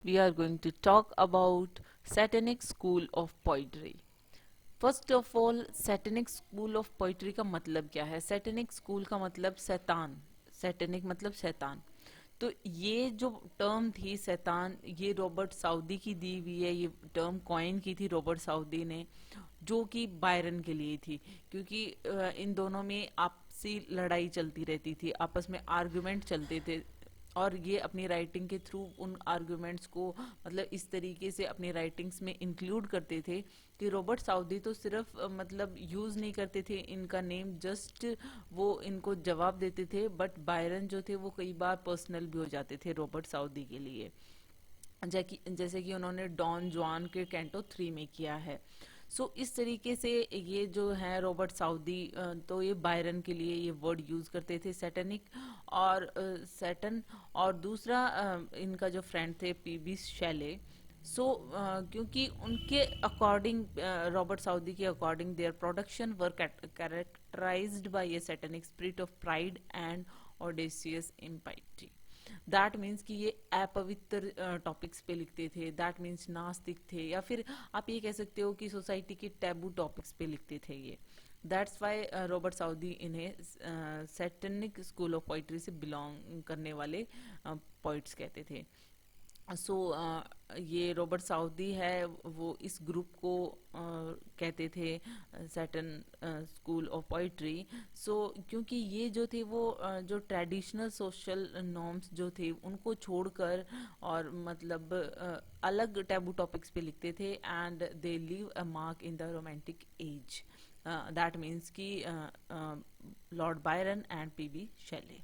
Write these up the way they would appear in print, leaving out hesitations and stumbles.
we are going to talk about Satanic School of Poetry. First of all satanic school of poetry का मतलब क्या है? Satanic school का मतलब शैतान, सैटेनिक मतलब शैतान। तो ये जो टर्म थी शैतान, ये रॉबर्ट साउदी की दी हुई है। ये टर्म कॉइन की थी रॉबर्ट साउदी ने, जो कि बायरन के लिए थी, क्योंकि इन दोनों में आपसी लड़ाई चलती रहती थी, आपस में आर्गुमेंट चलते थे, और ये अपनी राइटिंग के थ्रू उन आर्गुमेंट्स को मतलब इस तरीके से अपनी राइटिंग्स में इंक्लूड करते थे कि रॉबर्ट साउदी तो सिर्फ मतलब यूज़ नहीं करते थे इनका नेम, जस्ट वो इनको जवाब देते थे, बट बायरन जो थे वो कई बार पर्सनल भी हो जाते थे रॉबर्ट साउदी के लिए, जैसे कि उन्होंने डॉन जुआन के कैंटो 3 में किया है। इस तरीके से ये जो है रॉबर्ट साउदी, तो ये बायरन के लिए ये वर्ड यूज करते थे सैटेनिक और सैटन। और दूसरा इनका जो फ्रेंड थे पीबी शैले। क्योंकि उनके अकॉर्डिंग, रॉबर्ट साउदी के according, their production were characterised by a satanic spirit of pride and audacious impiety. That means कि ये अपवित्र टॉपिक्स पे लिखते थे, दैट मीन्स नास्तिक थे, या फिर आप ये कह सकते हो कि सोसाइटी के टैबू टॉपिक्स पे लिखते थे ये। दैट्स वाई रॉबर्ट साउदी इन्हें सैटेनिक स्कूल ऑफ पोइट्री से बिलोंग करने वाले पोइट्स कहते थे। ये रॉबर्ट साउदी है, वो इस ग्रुप को कहते थे सैटन स्कूल ऑफ पोइट्री। क्योंकि ये जो थे वो जो ट्रेडिशनल सोशल नॉर्म्स जो थे उनको छोड़कर और मतलब अलग टैबू टॉपिक्स पे लिखते थे, and they leave a mark in the romantic as. That means कि लॉर्ड बायरन एंड पीबी शेले।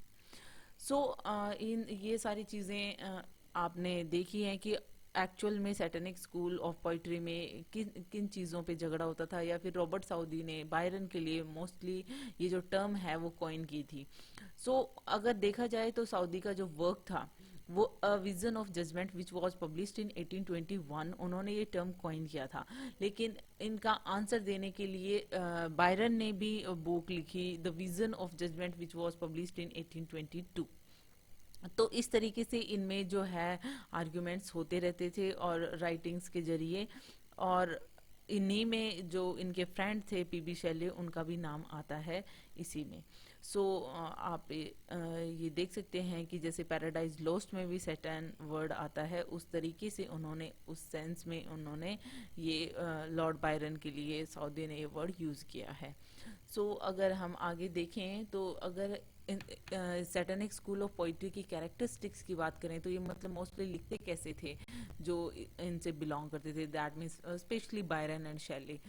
इन ये सारी चीज़ें आपने देखी हैं कि एक्चुअल में सैटेनिक स्कूल ऑफ पोइट्री में किन किन चीज़ों पे झगड़ा होता था, या फिर रॉबर्ट साउदी ने बायरन के लिए मोस्टली ये जो टर्म है वो कॉइन की थी। अगर देखा जाए तो साउदी का जो वर्क था वो A Vision of Judgement which was published in 1821, उन्होंने ये टर्म कॉइन किया था। लेकिन इनका आंसर देने के लिए बायरन ने भी बुक लिखी, The Vision of Judgement which was published in 1822। तो इस तरीके से इनमें जो है आर्ग्यूमेंट्स होते रहते थे और राइटिंग्स के जरिए, और इन्हीं में जो इनके फ्रेंड थे पीबी शैले, उनका भी नाम आता है इसी में। आप ये देख सकते हैं कि जैसे पैराडाइज लॉस्ट में भी सैटन वर्ड आता है, उस तरीके से उन्होंने उस सेंस में उन्होंने ये लॉर्ड बायरन के लिए साउदी ने ये वर्ड यूज़ किया है। अगर हम आगे देखें तो अगर सैटेनिक स्कूल ऑफ पोइट्री की कैरेक्टरिस्टिक्स की बात करें तो ये मतलब मोस्टली लिखते कैसे थे जो इनसे बिलोंग करते थे, that means specially Byron and शैली।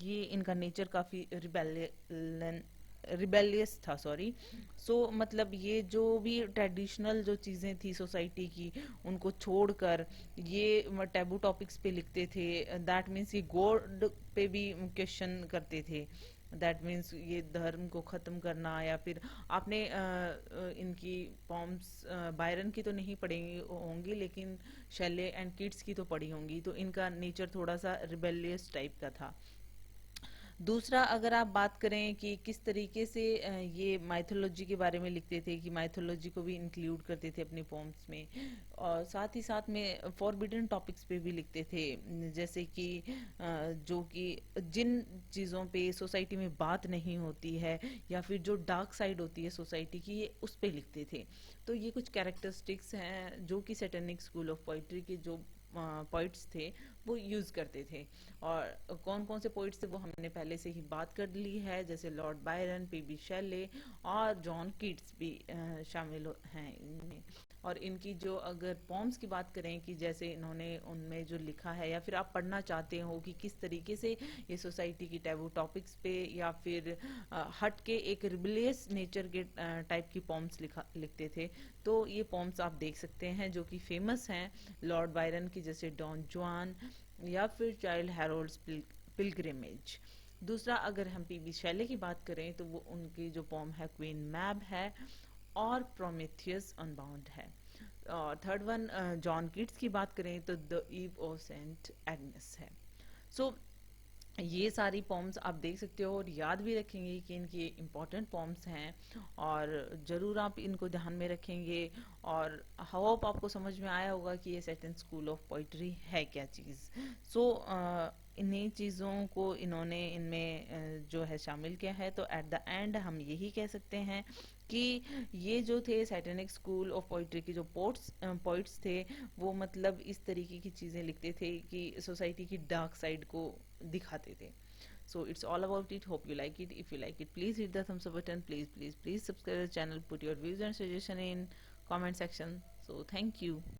ये इनका नेचर काफ़ी रिबेलियस था, सॉरी। मतलब ये जो भी ट्रेडिशनल जो चीज़ें थी सोसाइटी की उनको छोड़कर ये टैबू टॉपिक्स पे लिखते थे। दैट मीन्स ये गॉड पे भी क्वेश्चन करते थे। दैट मीन्स ये धर्म को ख़त्म करना, या फिर आपने इनकी पॉम्स बायरन की तो नहीं पढ़ी होंगी, लेकिन शैले एंड किड्स की तो पढ़ी होंगी। तो इनका नेचर थोड़ा सा रिबेलियस टाइप का था। दूसरा, अगर आप बात करें कि किस तरीके से ये माइथोलॉजी के बारे में लिखते थे, कि माइथोलॉजी को भी इंक्लूड करते थे अपने पोम्स में, और साथ ही साथ में फॉरबिडन टॉपिक्स पे भी लिखते थे, जैसे कि जो कि जिन चीज़ों पे सोसाइटी में बात नहीं होती है, या फिर जो डार्क साइड होती है सोसाइटी की, ये उस पे लिखते थे। तो ये कुछ कैरेक्टरिस्टिक्स हैं जो कि सैटेनिक स्कूल ऑफ पोइट्री के जो पोइट्स थे वो यूज़ करते थे। और कौन कौन से पोइट्स थे वो हमने पहले से ही बात कर ली है, जैसे लॉर्ड बायरन, पीबी शेले और जॉन कीट्स भी शामिल हैं इनमें। और इनकी जो अगर पॉम्स की बात करें कि जैसे इन्होंने उनमें जो लिखा है, या फिर आप पढ़ना चाहते हो कि किस तरीके से ये सोसाइटी की टैबू टॉपिक्स पे या फिर हट के एक रिबलियस नेचर के टाइप की पॉम्स लिखते थे, तो ये पॉम्स आप देख सकते हैं जो कि फेमस हैं लॉर्ड बायरन की, जैसे डॉन जुआन या फिर चाइल्ड हैरोल्ड्स पिलग्रिमेज। दूसरा, अगर हम पीबी शैले की बात करें तो वो उनकी जो पोम है क्वीन मैब है, और प्रोमेथियस अनबाउंड है। और थर्ड वन, जॉन कीट्स की बात करें तो The Eve of Saint Agnes है। सो ये सारी पॉम्स आप देख सकते हो और याद भी रखेंगे कि इनकी इम्पॉर्टेंट पॉम्स हैं, और ज़रूर आप इनको ध्यान में रखेंगे। और होप आपको समझ में आया होगा कि ये सेटन स्कूल ऑफ पोइट्री है क्या चीज़। सो इन्हीं चीज़ों को इन्होंने इनमें जो है शामिल किया है। तो एट द एंड हम यही कह सकते हैं कि ये जो थे सैटेनिक स्कूल ऑफ पोइट्री के जो पोइट्स थे, वो मतलब इस तरीके की चीज़ें लिखते थे कि सोसाइटी की डार्क साइड को दिखाते थे। So it's all about it. Hope you like it. If you like it, please hit the thumbs up button. Please subscribe the channel. Put your views and suggestion in comment section. So thank you.